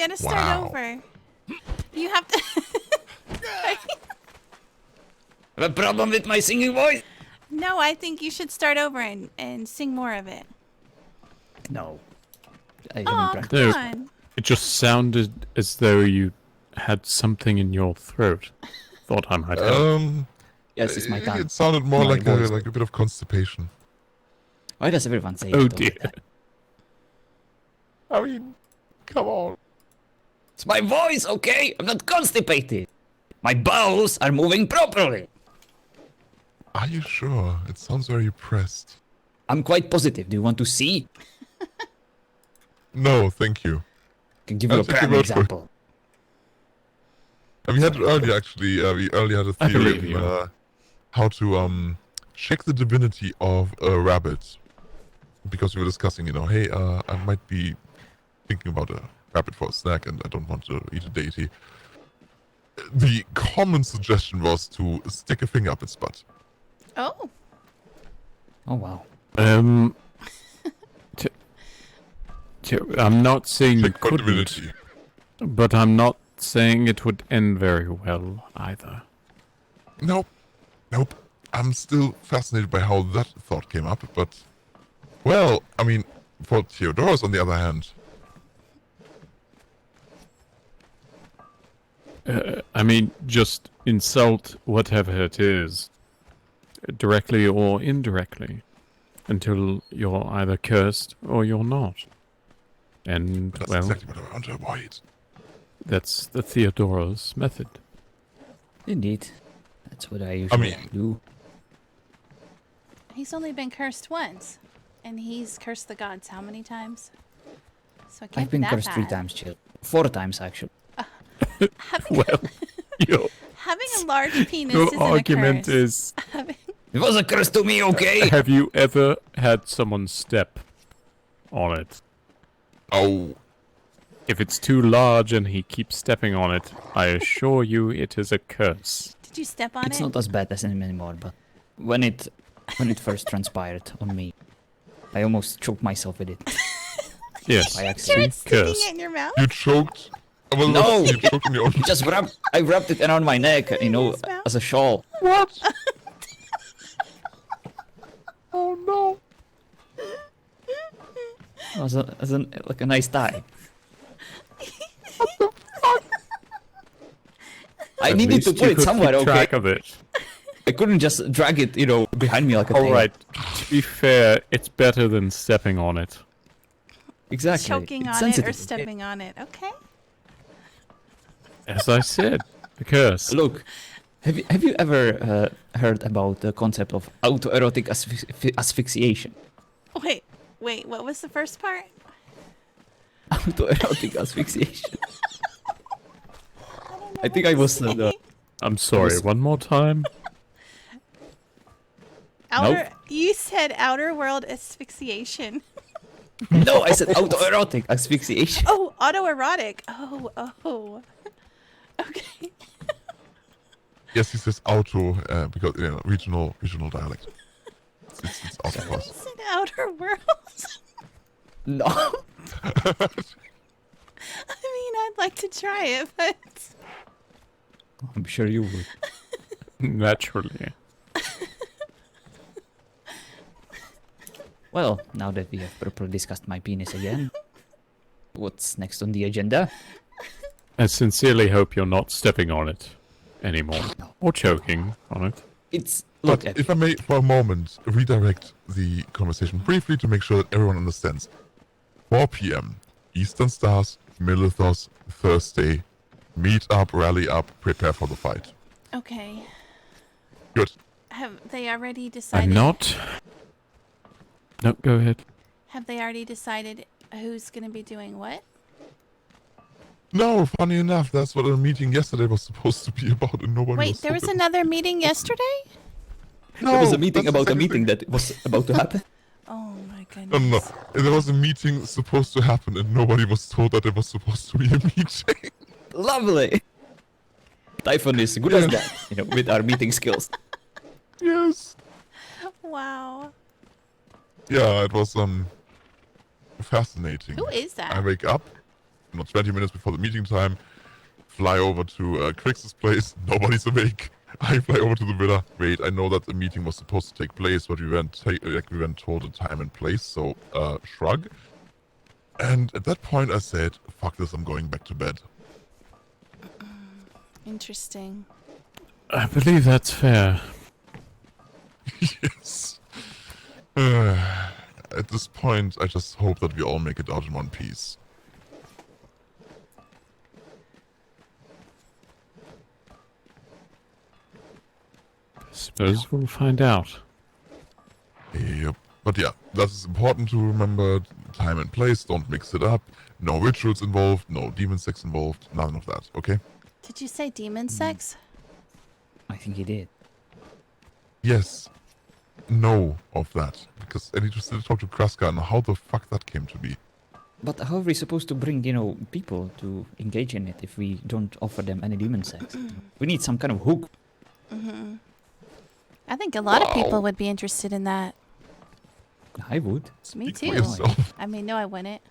gotta start over. You have to... Have a problem with my singing voice? No, I think you should start over and sing more of it. No. I Oh, haven't come on. It just sounded as though you had something in your throat. Thought I might have. Yes, it's my tongue. It sounded more My like voice. a bit of constipation. Why does everyone say Oh it all the dear. time? I mean, come on. It's my voice, okay? I'm not constipated. My bowels are moving properly. Are you sure? It sounds very pressed. I'm quite positive. Do you want to see? No, thank you. I can give I'll you a take your prime word for it. example. We had it earlier, actually. We earlier had a I theory believe you. on how to check the divinity of a rabbit. Because we were discussing, hey, I might be thinking about a rabbit for a snack and I don't want to eat a deity. The common suggestion was to stick a finger up its butt. Oh. Oh wow. I'm not saying you Check for couldn't, divinity. but I'm not saying it would end very well either. Nope. I'm still fascinated by how that thought came up, but... Well, I mean, for Theodorus, on the other hand... I mean, just insult whatever it is, directly or indirectly, until you're either cursed or you're not. And, That's well, exactly what I want to avoid. that's the Theodoros method. Indeed. That's what I usually do. He's only been cursed once. And he's cursed the gods how many times? So it can't I've been be that cursed 3 bad. times, Jill. 4 times, actually. Having, Well, your, having a large penis your isn't argument a curse. is, Having... It was a curse to me, okay? have you ever had someone step on it? Oh, If it's too large and he keeps stepping on it, I assure you it is a curse. Did you step on It's it? not as bad as him anymore, but when it first transpired on me, I almost choked myself with it. Yes, I You're actually sticking curse. it in your mouth? you choked? Well, No! You choked in your own... Just I wrapped it around my neck, His mouth. as a shawl. What? Oh no. Like a nice tie. I At needed least to you put it could somewhere, keep okay? track of it. I couldn't just drag it, behind me like a tail. Alright, to be fair, it's better than stepping on it. Exactly. Choking It's on it or sensitive. stepping on it. Okay. As I said, a curse. Look, have you ever heard about the concept of autoerotic asphyxiation? Wait, what was the first part? Autoerotic asphyxiation. I don't know I think what I to was say. I'm sorry, one more time. Outer. You said outer world asphyxiation. No, I said autoerotic asphyxiation. Oh, autoerotic. Oh. Okay. Yes, he says auto, because, regional dialect. It's out of I us. said outer world. No. I mean, I'd like to try it, but I'm sure you would. Naturally. Well, now that we have properly discussed my penis again, what's next on the agenda? I sincerely hope you're not stepping on it anymore. Or choking on it. It's... But Look, if I may, for a moment, redirect the conversation briefly to make sure that everyone understands. 4 p.m. Eastern Stars, Milithos, Thursday. Meet up, rally up, prepare for the fight. okay. Good. Have they already decided? I'm not. No, go ahead. Have they already decided who's going to be doing what? No, funny enough, that's what our meeting yesterday was supposed to be about, and nobody Wait, there was told. another meeting yesterday? No, there was a meeting that's about a exactly meeting that was about to happen. Oh my No, goodness. no. There was a meeting supposed to happen, and nobody was told that there was supposed to be a meeting. Lovely. Typhon is good as that, with our meeting skills. Yes. Wow. Yeah, it was fascinating. Who is I that? wake up. 20 minutes before the meeting time, fly over to Crix's place. Nobody's awake. I fly over to the villa. Wait, I know that the meeting was supposed to take place, but we weren't told the time and place. So shrug. And at that point, I said, "Fuck this! I'm going back to bed." Interesting. I believe that's fair. Yes. At this point, I just hope that we all make it out in one piece. Suppose we'll find out. Yep. But yeah, that is important to remember. Time and place, don't mix it up. No rituals involved, no demon sex involved, none of that, okay? Did you say demon sex? I think he did. Yes. No of that. Because I need to still talk to Kraska and how the fuck that came to be. But how are we supposed to bring, people to engage in it if we don't offer them any demon sex? We need some kind of hook. Mm-hmm. I think a lot of people Wow. would be interested in that. I would. Me Speak for too. yourself. I mean, no, I wouldn't.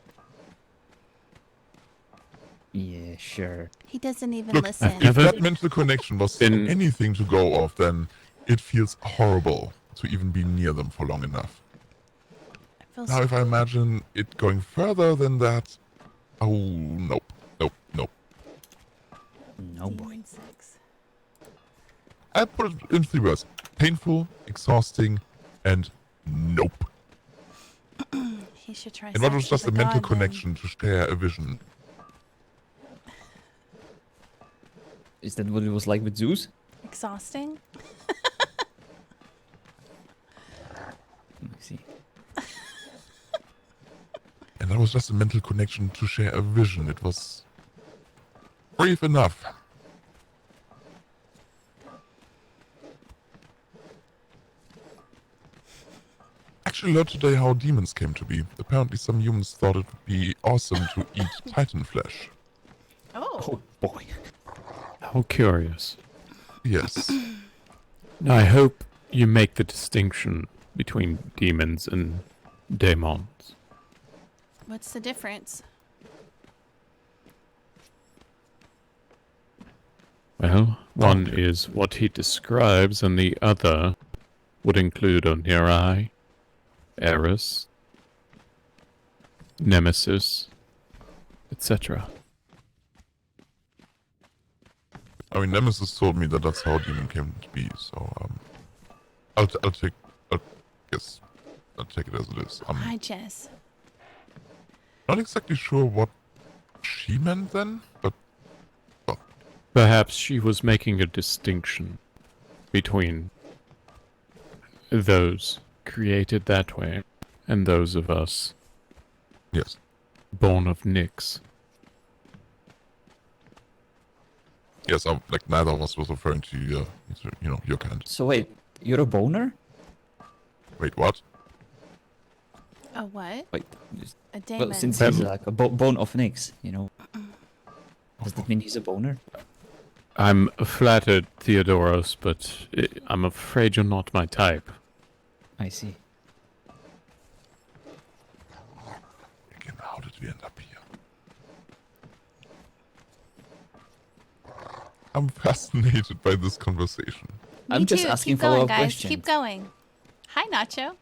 Yeah, sure. He doesn't even Look, listen. if Never that mental connection was been- anything to go off, then it feels horrible to even be near them for long enough. I feel Now, if I imagine it going further than that, oh, nope, nope, nope. No boy. demon sex. I put it in 3 words. Painful, exhausting, and nope. He should try. And what was sex with just a mental god, then. connection to share a vision? Is that what it was like with Zeus? Exhausting. Let me see. And that was just a mental connection to share a vision. It was brief enough. Actually learned today how demons came to be. Apparently some humans thought it would be awesome to eat titan flesh. Oh. Oh boy. How curious. Yes. Now, I hope you make the distinction between demons and demons. What's the difference? Well, one is what he describes, and the other would include Onirai, Eris, Nemesis, etc. I mean, Nemesis told me that that's how demon came to be, so, I'll take it as it is. I'm Hi, Jess. not exactly sure what she meant then, but Perhaps she was making a distinction between those created that way and those of us yes. born of Nyx. Yes, like neither of us was referring to your kind. So wait, you're a boner? Wait, what? A what? Wait, A demon. well, since he's like a bone of Nyx, does that mean he's a boner? I'm flattered, Theodoros, but I'm afraid you're not my type. I see. Again, how did we end up here? I'm fascinated by this conversation. Me I'm just too. asking Keep going, follow-up guys. questions. Keep going. Hi, Nacho.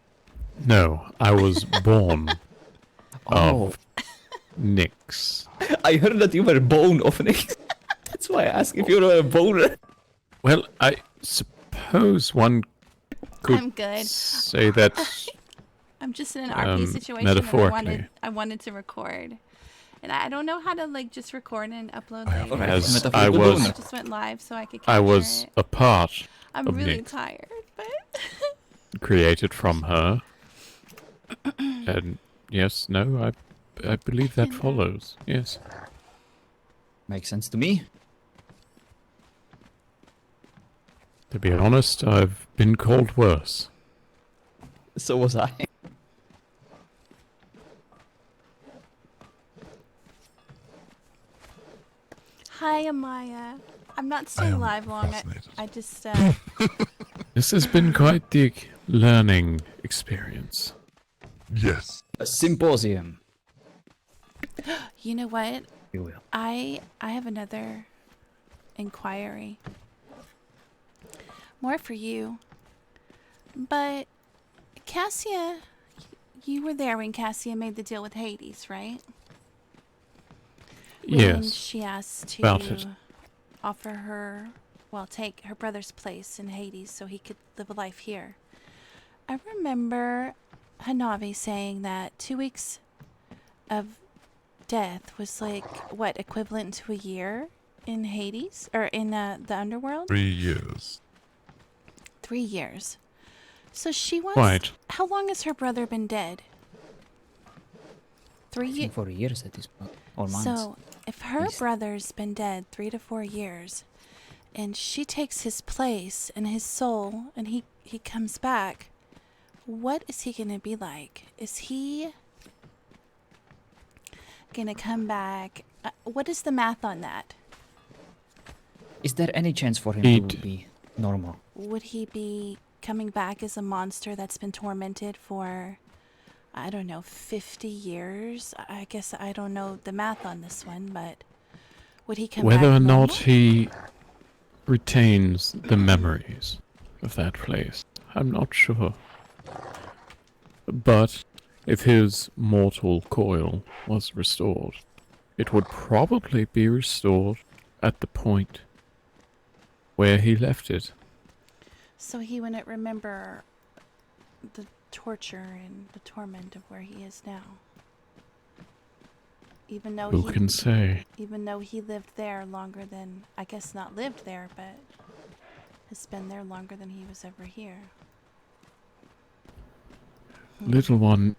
No, I was born Oh, of Nyx. I heard that you were a bone of Nyx. That's why I asked if you were a boner. Well, I suppose one could I'm good. say that. I'm just in an RP situation metaphorically. and I wanted to record. And I don't know how to just record and upload I have later. Alright, As metaphorical I was- boner. I just went live so I could capture I was it. a part I'm of really Nyx. tired, but created from her. And yes, no, I believe that follows. Yes. Makes sense to me. To be honest, I've been called worse. So was I. hi, Amaya. I'm not I staying am live long. fascinated. I just This has been quite the learning experience. Yes. A symposium. you know what? You will. I have another inquiry. More for you. But Cassia, you were there when Cassia made the deal with Hades, right? When Yes. she asked About to it. offer her, well, take her brother's place in Hades so he could live a life here. I remember Hanavi saying that 2 weeks of death was like, what, equivalent to a year in Hades? Or in the underworld? 3 years. 3 years. So she wants... Quite. How long has her brother been dead? I 3 think years. 4 years at this point. Or months. So, if her least. brother's been dead 3 to 4 years, and she takes his place and his soul, and he comes back, what is he gonna be like? Is he gonna come back? What is the math on that? Is there any chance for him He'd- to be normal? Would he be coming back as a monster that's been tormented for, I don't know, 50 years? I guess I don't know the math on this one, but would he come Whether back or normal? not he retains the memories of that place, I'm not sure. But if his mortal coil was restored, it would probably be restored at the point where he left it. So he wouldn't remember the torture and the torment of where he is now. Even though Who can say? even though he lived there longer than, I guess not lived there, but has been there longer than he was ever here. Little one,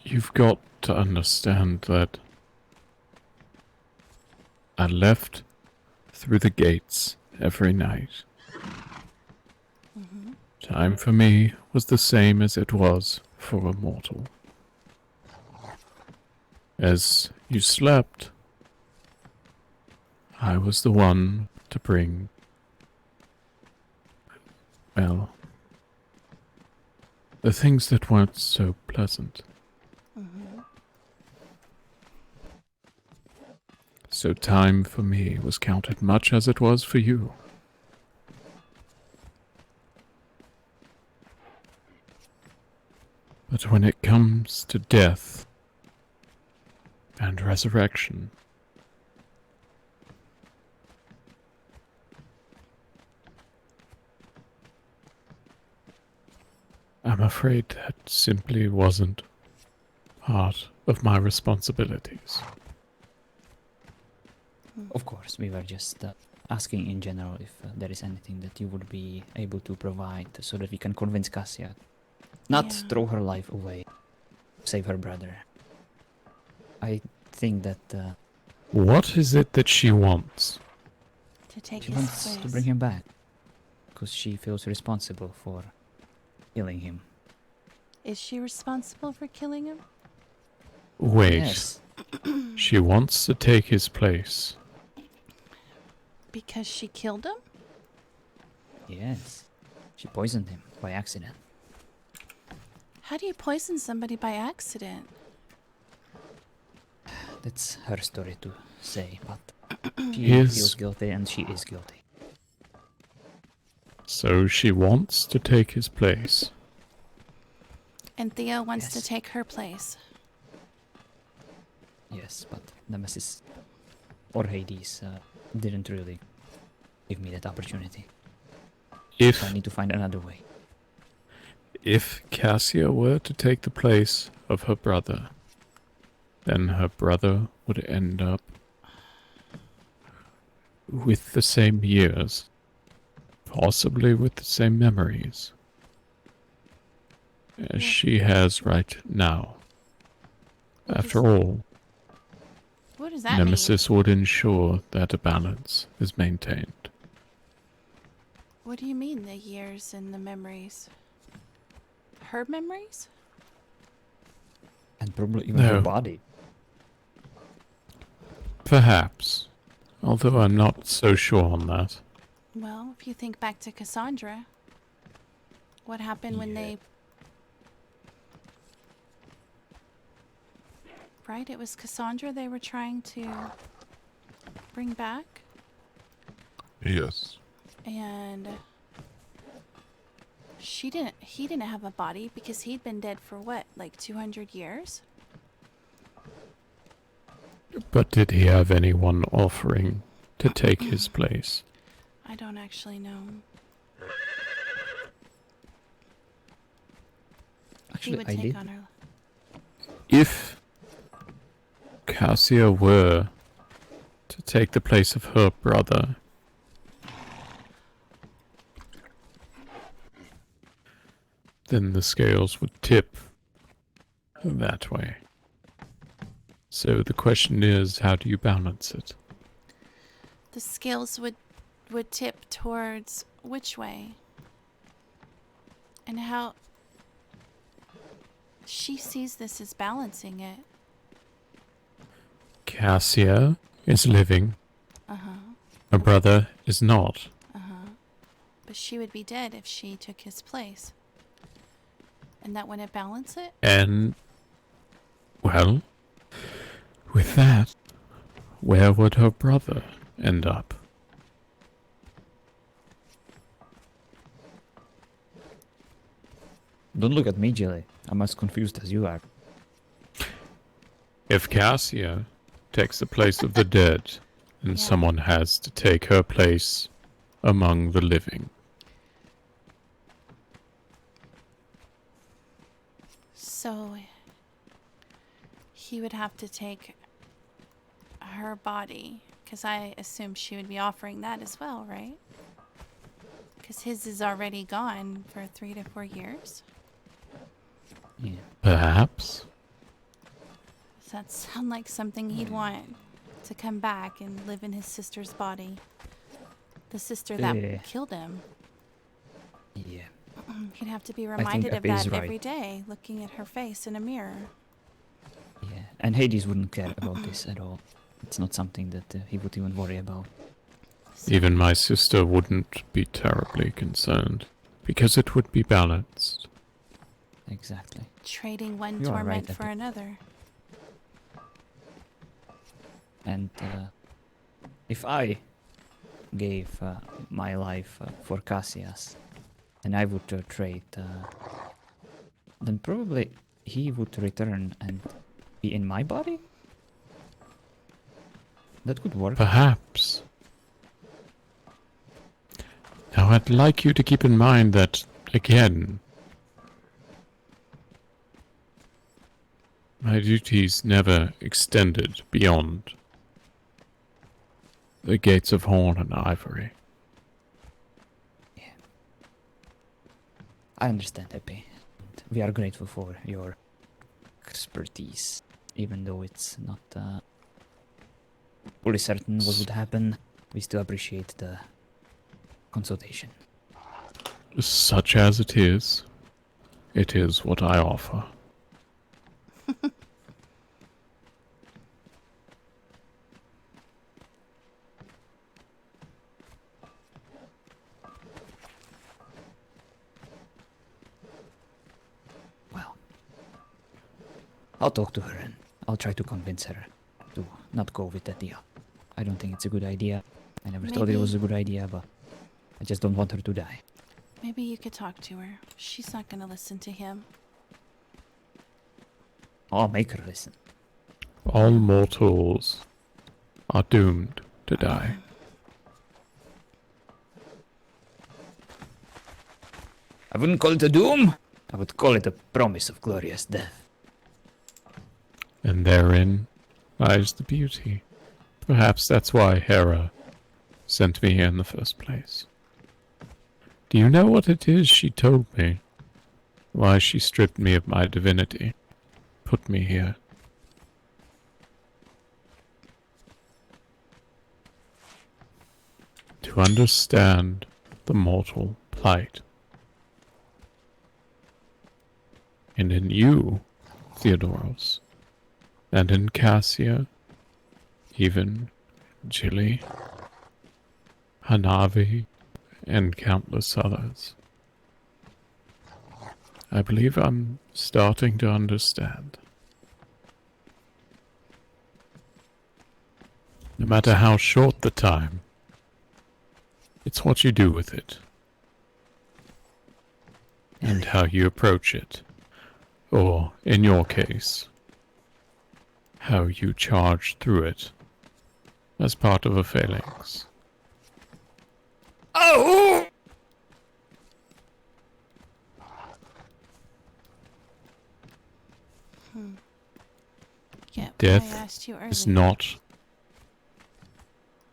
you've got to understand that I left through the gates every night. Mhm. Time for me was the same as it was for a mortal. As you slept, I was the one to bring, well, the things that weren't so pleasant. Mhm. So time for me was counted much as it was for you. But when it comes to death and resurrection, I'm afraid that simply wasn't part of my responsibilities. Of course, we were just asking in general if there is anything that you would be able to provide so that we can convince Cassia not Yeah. throw her life away, save her brother. I think that What is it that she wants? To take she his wants place. to bring him back because she feels responsible for killing him. Is she responsible for killing him? Wait, Yes, she wants to take his place. Because she killed him? yes. She poisoned him by accident. How do you poison somebody by accident? That's her story to say, but she His- feels guilty and she is guilty. So she wants to take his place. And Theo wants to Yes. take her place. Yes, but Nemesis or Hades didn't really give me that opportunity. So I If need to find another way. If Cassia were to take the place of her brother, then her brother would end up with the same years, possibly with the same memories as she has right now. After all, What does that Nemesis would ensure that a balance is maintained. mean? What do you mean, the years and the memories? Her memories? And probably even her No. body. Perhaps, although I'm not so sure on that. Well, if you think back to Cassandra, what happened when Yeah. they right? It was Cassandra they were trying to bring back. Yes. And he didn't have a body because he'd been dead for what, like 200 years? But did he have anyone offering to take his place? I don't actually know. He Actually, would I take did. on her. If Cassia were to take the place of her brother, then the scales would tip that way. So the question is, how do you balance it? The scales would tip towards which way? And how she sees this as balancing it. Cassia is living. Her brother is not. But she would be dead if she took his place. And that wouldn't balance it? And, well, with that, where would her brother end up? Don't look at me, Jilly. I'm as confused as you are. If Cassia takes the place of the dead, then Yeah. someone has to take her place among the living. So he would have to take her body, because I assume she would be offering that as well, right? Because his is already gone for 3 to 4 years. Yeah. Perhaps. Does that sound like something he'd want to come back and live in his sister's body? The sister that Yeah. killed him. Yeah. He'd have to be think reminded of Epi is that right. every day, looking at her face in a mirror. Yeah. And Hades wouldn't care about this at all. It's not something that he would even worry about. So Even my sister wouldn't be terribly concerned, because it would be balanced. Exactly. trading one You are torment right, for Epi. another. And if I gave my life for Cassius, and I would trade, then probably he would return and be in my body? That could work. Perhaps. Now I'd like you to keep in mind that, again, my duties never extended beyond the gates of horn and ivory. I understand, Epi. And we are grateful for your expertise, even though it's not fully certain what would happen. We still appreciate the consultation. Such as it is what I offer. Well, I'll talk to her and I'll try to convince her to not go with that deal. I don't think it's a good idea. I never thought it was a good idea, but I just don't want her to die. Maybe you could talk to her. She's not going to listen to him. I'll make her listen. All mortals are doomed to die. I wouldn't call it a doom. I would call it a promise of glorious death. And therein lies the beauty. Perhaps that's why Hera sent me here in the first place. Do you know what it is she told me? Why she stripped me of my divinity, put me here? To understand the mortal plight. And in you, Theodoros, and in Cassia, even Gilly, Hanavi, and countless others. I believe I'm starting to understand. No matter how short the time, it's what you do with it. And how you approach it. Or, in your case, how you charge through it as part of a phalanx. Oh! Yeah, Death I asked you earlier. is not.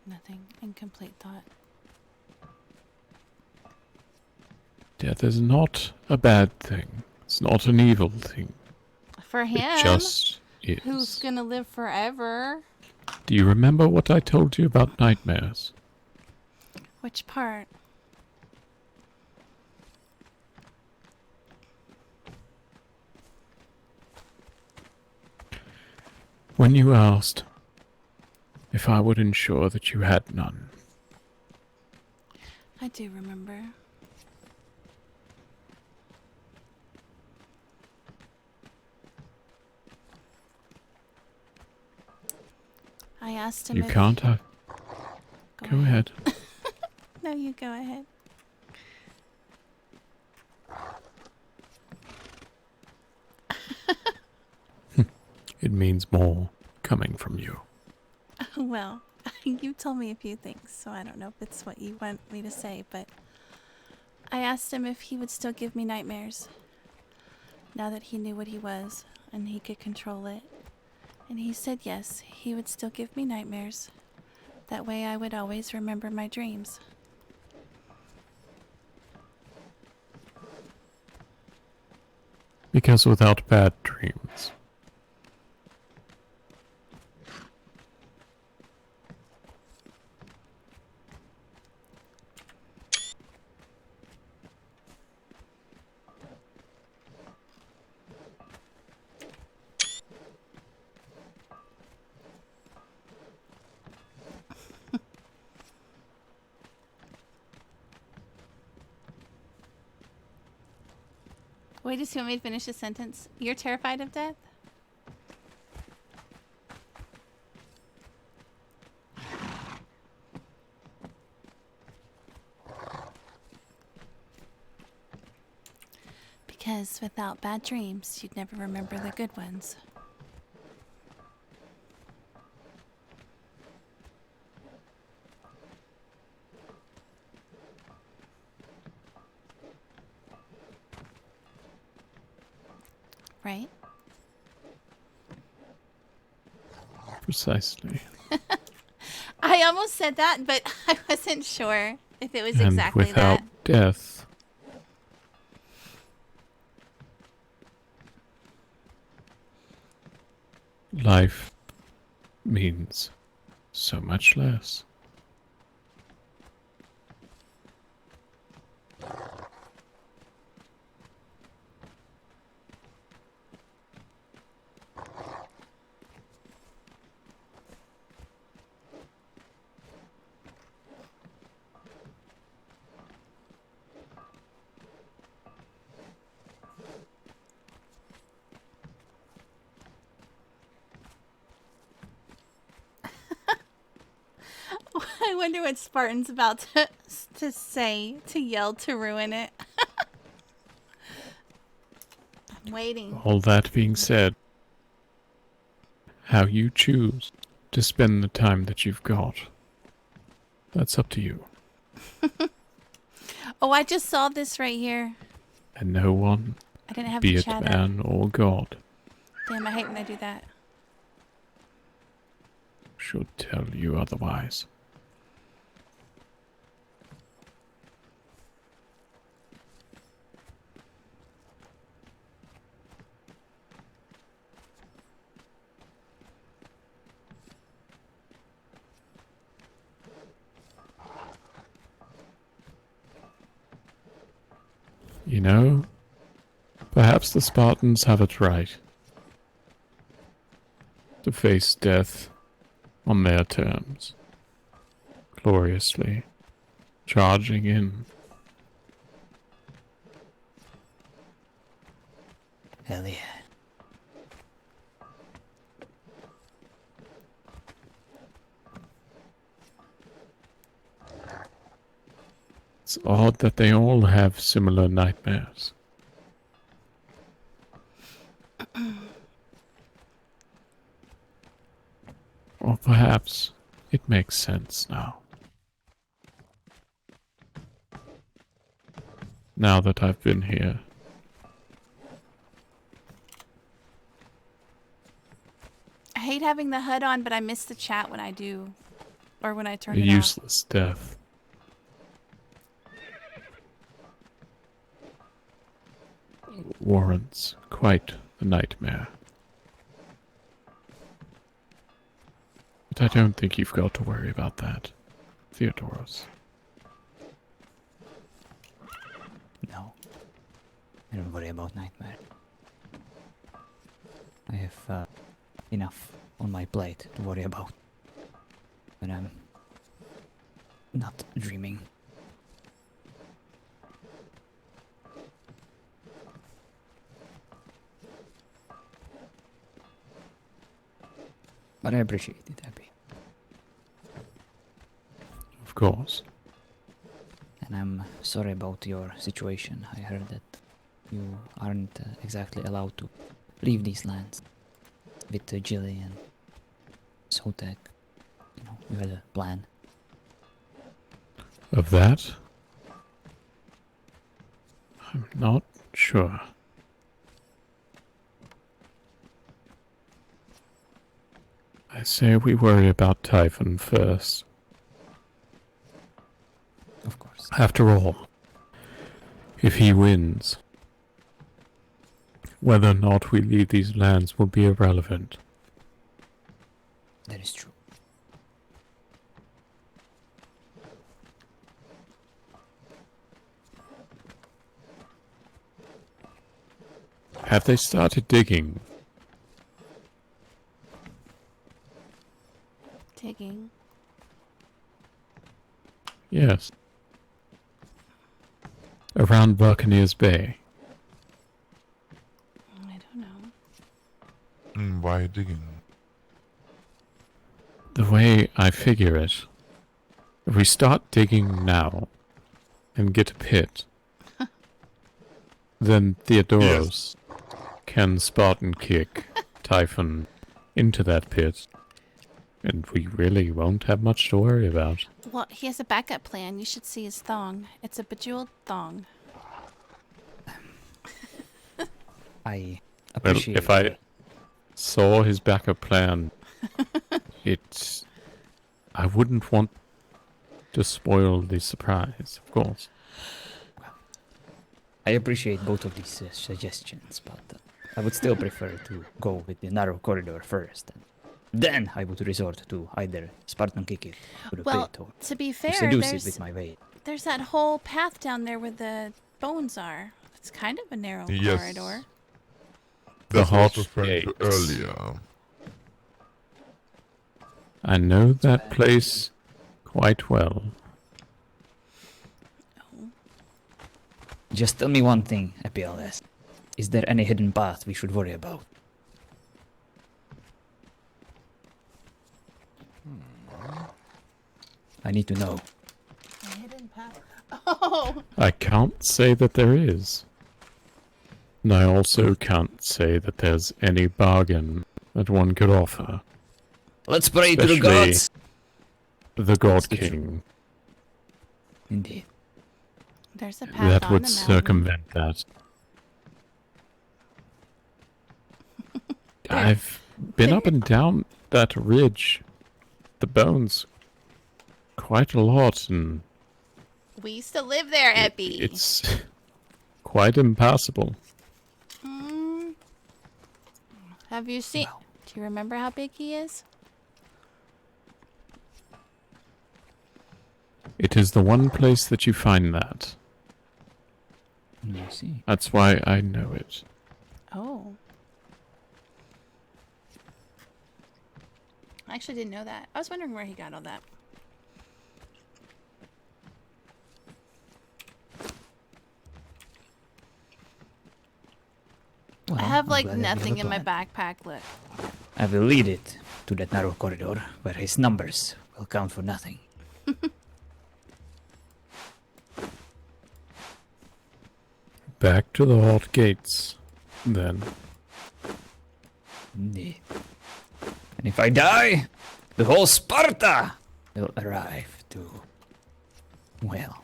Nothing. Incomplete thought. Death is not a bad thing. It's not an evil thing. For It him, just who's is. gonna live forever. Do you remember what I told you about nightmares? Which part? When you asked if I would ensure that you had none. I do remember. I asked him You if... can't have. Go ahead. No, you go ahead. It means more coming from you. Well, you told me a few things, so I don't know if it's what you want me to say, but I asked him if he would still give me nightmares now that he knew what he was and he could control it. And he said yes, he would still give me nightmares. That way I would always remember my dreams. Because without bad dreams, Wait, does he want me to finish the sentence? You're terrified of death? Because without bad dreams, you'd never remember the good ones. Right? precisely. I almost said that, but I wasn't sure if it was And exactly without that. death, life means so much less. I wonder what Spartan's about to say, to yell, to ruin it. I'm waiting. All that being said, how you choose to spend the time that you've got, that's up to you. Oh, I just saw this right here. And no one, I didn't have be the it chat up. man or God, Damn, I hate when I do that. should tell you otherwise. You know, perhaps the Spartans have it right. To face death on their terms. Gloriously. Charging in. Hell yeah. It's odd that they all have similar nightmares. Or perhaps it makes sense now. Now that I've been here. I hate having the HUD on, but I miss the chat when I do. Or when I turn A it off. useless death. Warrants quite the nightmare. But I don't think you've got to worry about that, Theodoros. No. I don't worry about nightmare. I have enough on my plate to worry about when I'm not dreaming. But I appreciate it, Abby. Of course. And I'm sorry about your situation. I heard that you aren't exactly allowed to leave these lands with Jilly and Sotek. You know, you had a plan. Of that? I'm not sure. I say we worry about Typhon first. Of course. After all, if he wins, whether or not we leave these lands will be irrelevant. That is true. Have they started digging? Digging. Yes. Around Buccaneers Bay. I don't know. Why digging? The way I figure it, if we start digging now and get a pit, then Theodoros can Spartan kick Typhon into that pit, and we really won't have much to worry about. Well, he has a backup plan. You should see his thong. It's a bejeweled thong. I Well, appreciate if I saw his backup plan, I wouldn't want to spoil the surprise, of course. I appreciate both of these suggestions, but I would still prefer to go with the narrow corridor first. And then I would resort to either Spartan kick it to the Well, pit or to be to fair, seduce it with my way. there's that whole path down there where the bones are. It's kind of a narrow Yes. corridor. The That's what I was hot referring to gates. earlier. I know that place quite well. Just tell me one thing, Epiales. Is there any hidden path we should worry about? I need to know. A hidden path. Oh! I can't say that there is. And I also can't say that there's any bargain that one could offer. Let's pray to the Especially gods! The God That's the King. Indeed. There's a path That on would the mountain. circumvent that. I've been up and down that ridge, the bones, quite a lot, and We used to live there, Epi. it's quite impassable. Mm. Have you seen... Well. Do you remember how big he is? It is the one place that you find that. I see. That's why I know it. Oh. I actually didn't know that. I was wondering where he got all that. Well, I have I'm like glad that you have nothing a in my plan. backpack. Look. I will lead it to that narrow corridor where his numbers will count for nothing. Back to the hot gates, then. Indeed. And if I die, the whole Sparta will arrive too. Well,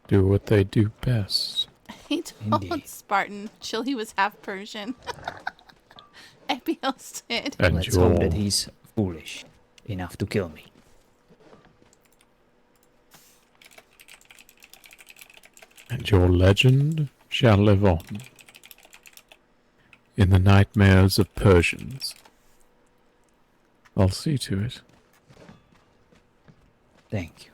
Do what they do best. He told Indeed. Spartan Chili was half Persian. Epiales did. And let's hope that your, he's foolish enough to kill me. and your legend shall live on. In the nightmares of Persians. I'll see to it. Thank you.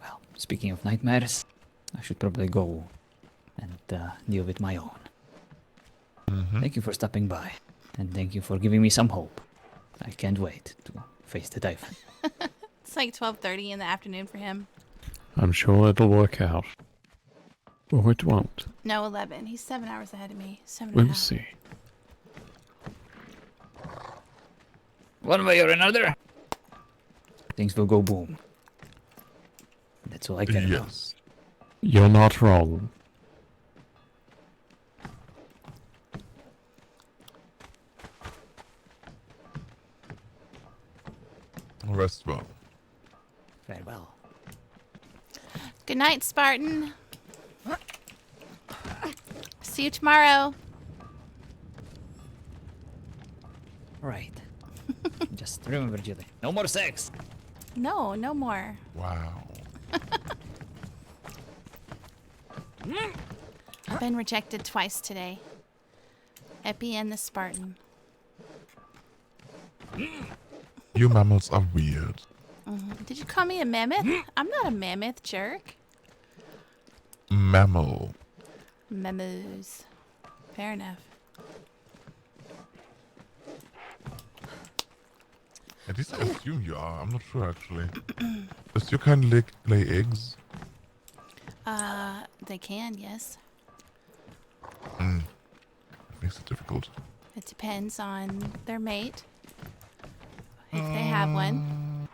Well, speaking of nightmares, I should probably go and deal with my own. Mm-hmm. Thank you for stopping by, and thank you for giving me some hope. I can't wait to face the typhoon. It's like 12:30 in the afternoon for him. I'm sure it'll work out. Or it won't. No, 11. He's 7 hours ahead of me. 7 and a We'll half. see. One way or another, things will go boom. That's all I care about. Yes. You're not wrong. Rest well. Farewell. Good night, Spartan. See you tomorrow. Right. Just remember, Julie, no more sex. No, no more. Wow. I've been rejected twice today. Epi and the Spartan. You mammals are weird. Did you call me a mammoth? I'm not a mammoth, jerk. Mammal. Memos. Fair enough. At least I assume you are. I'm not sure actually. Does your kind lay eggs? They can, yes. Mm. That makes it difficult. It depends on their mate. If they have one.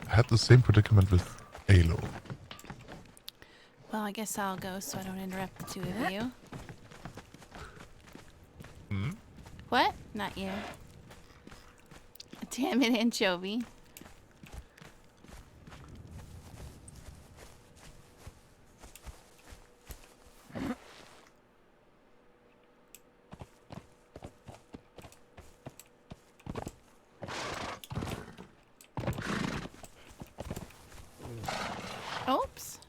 I had the same predicament with Halo. Well, I guess I'll go so I don't interrupt the two of you. Hmm? What? Not you. Damn it, anchovy. Oops.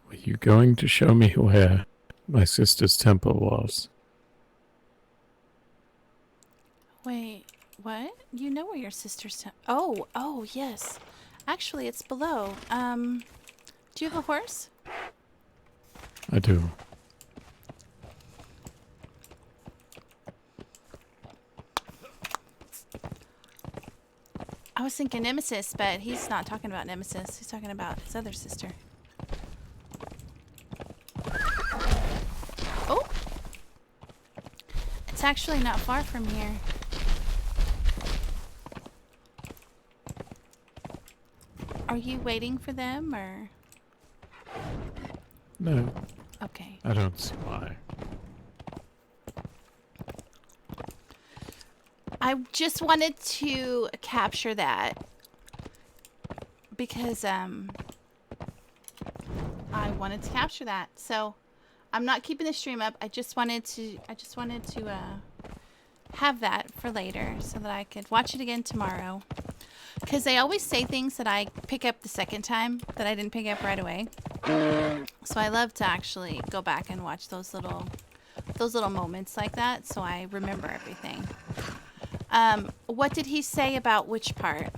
Were you going to show me where my sister's temple was? Wait, what? You know where your sister's oh, yes. Actually, it's below. Do you have a horse? I do. I was thinking Nemesis, but he's not talking about Nemesis. He's talking about his other sister. Oh! It's actually not far from here. Are you waiting for them, or...? No, Okay. I don't see why. I just wanted to capture that because I wanted to capture that. So I'm not keeping the stream up. I just wanted to have that for later so that I could watch it again tomorrow. Because they always say things that I pick up the second time that I didn't pick up right away. So I love to actually go back and watch those little moments like that so I remember everything. What did he say about which part?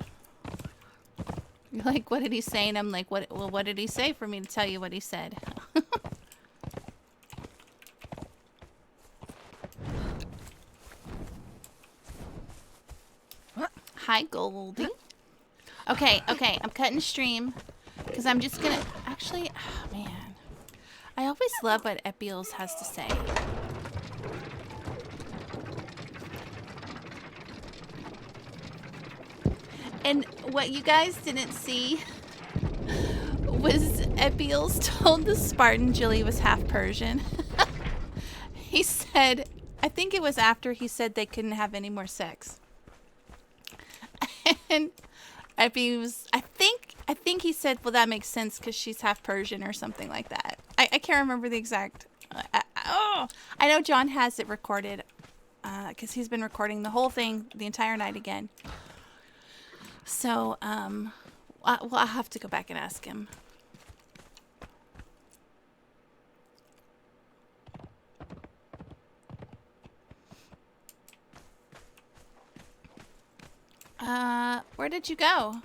You're like, what did he say? And I'm like, what did he say for me to tell you what he said? Hi, Goldie. Okay, I'm cutting stream because I'm just gonna actually. Oh, man, I always love what Epiales has to say. And what you guys didn't see was Epiales told the Spartan Jilly was half Persian. He said, I think it was after he said they couldn't have any more sex. And Epi was, I think he said, well, that makes sense because she's half Persian or something like that. I can't remember the exact. I know John has it recorded because he's been recording the whole thing the entire night again. So, well, I'll have to go back and ask him. Where did you go?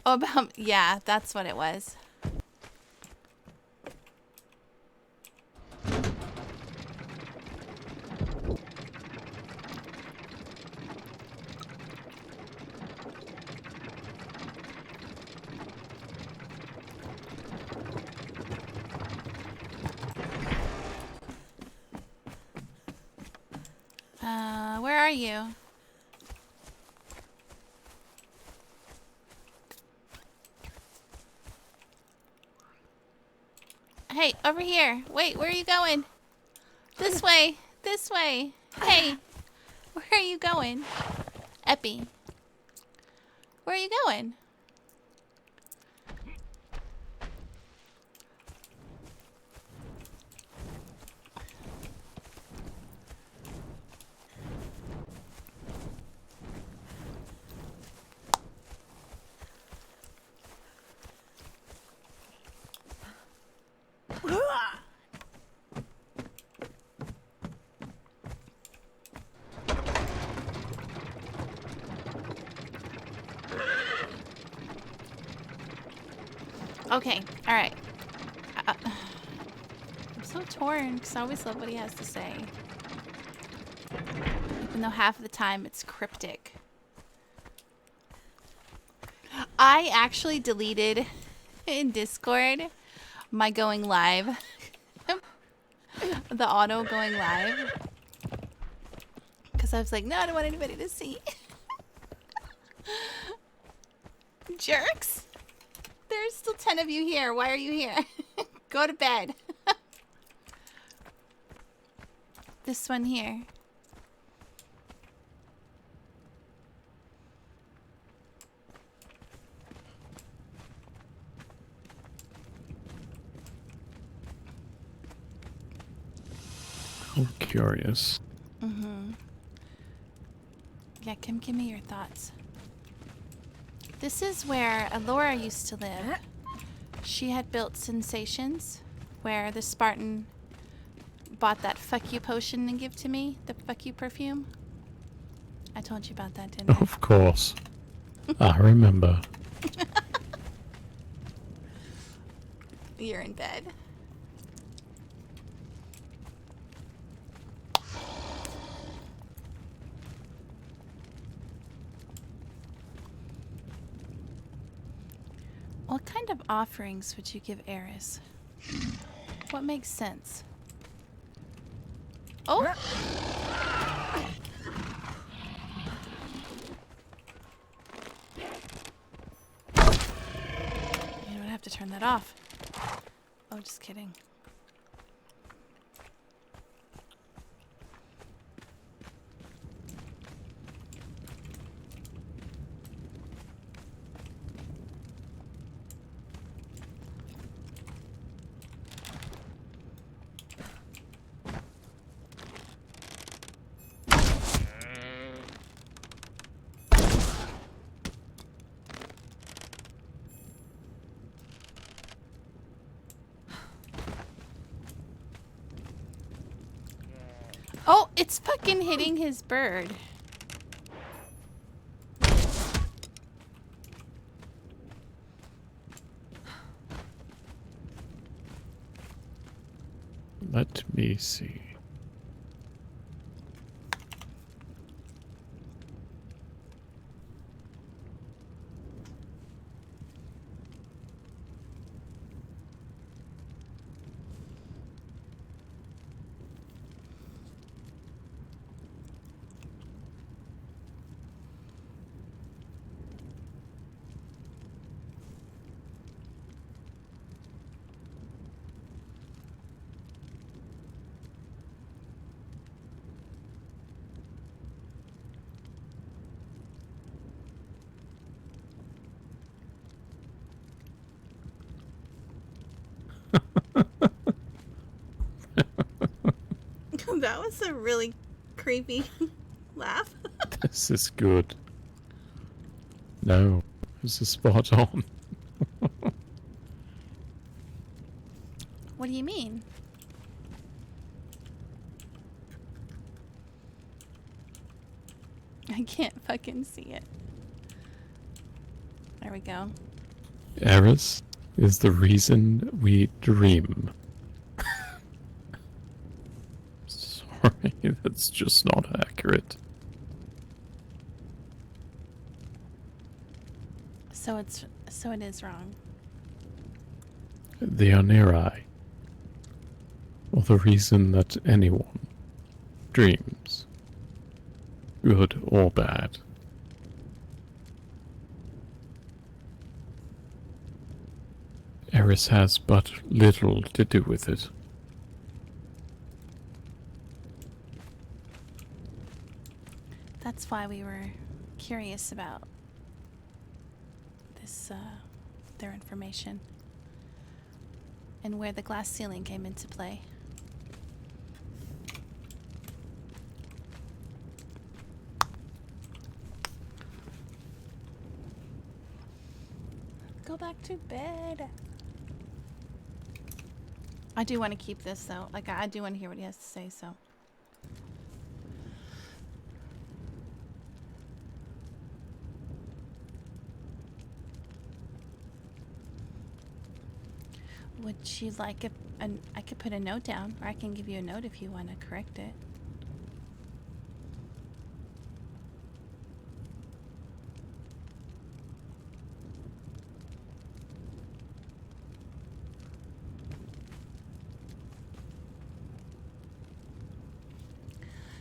Oh, about, yeah, that's what it was. Where are you? Hey, over here. Wait, where are you going? This way. This way. Hey, where are you going? Epi. Where are you going? Okay, alright. I'm so torn because I always love what he has to say. Even though half of the time it's cryptic. I actually deleted in Discord my going live. The auto going live. Because I was like, no, I don't want anybody to see. Jerks. There's still 10 of you here. Why are you here? Go to bed. This one here. I'm curious. Mm-hmm. Yeah, Kim, give me your thoughts. This is where Alora used to live. She had built Sensations, where the Spartan bought that fuck you potion and give to me, the fuck you perfume. I told you about that, didn't I? Of course. I remember. You're in bed. What kind of offerings would you give Eris? What makes sense? Oh! You don't have to turn that off. Oh, just kidding. Oh, it's fucking hitting his bird. Let me see. That was a really creepy laugh. This is good. No, this is spot on. What do you mean? I can't fucking see it. There we go. Eris is the reason we dream. Sorry, that's just not accurate. So it is wrong. The Oniri, or the reason that anyone dreams, good or bad. Eris has but little to do with it. That's why we were curious about this, their information. And where the glass ceiling came into play. Go back to bed. I do want to keep this though. Like I do want to hear what he has to say, so. Would you like I could put a note down, or I can give you a note if you want to correct it.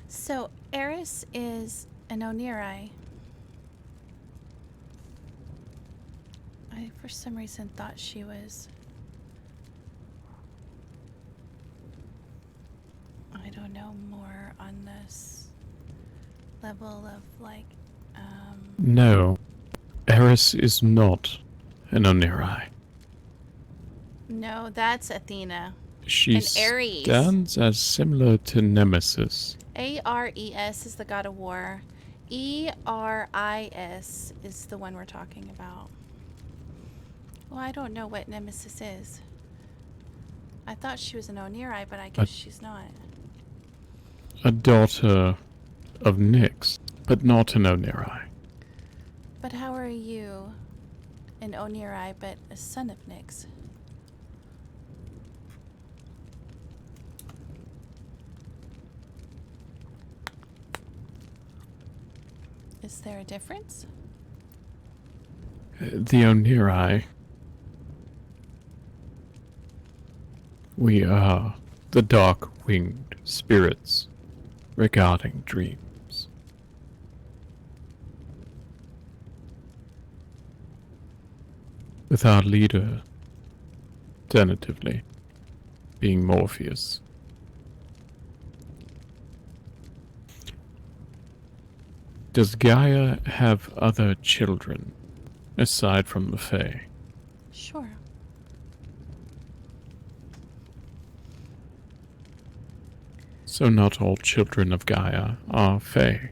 So, Eris is an Oniri. I, for some reason, thought she was... I don't know more on this level of, like, No, Eris is not an Oniri. No, that's Athena. She And Ares. stands as similar to Nemesis. Ares is the god of war. Eris is the one we're talking about. Well, I don't know what Nemesis is. I thought she was an Oniri, but I guess she's not. A daughter of Nyx, but not an Oniri. But how are you an Oniri, but a son of Nyx? Is there a difference? The Oniri. We are the dark-winged spirits regarding dreams. With our leader, tentatively, being Morpheus. Does Gaia have other children, aside from the Fae? Sure. So not all children of Gaia are Fae.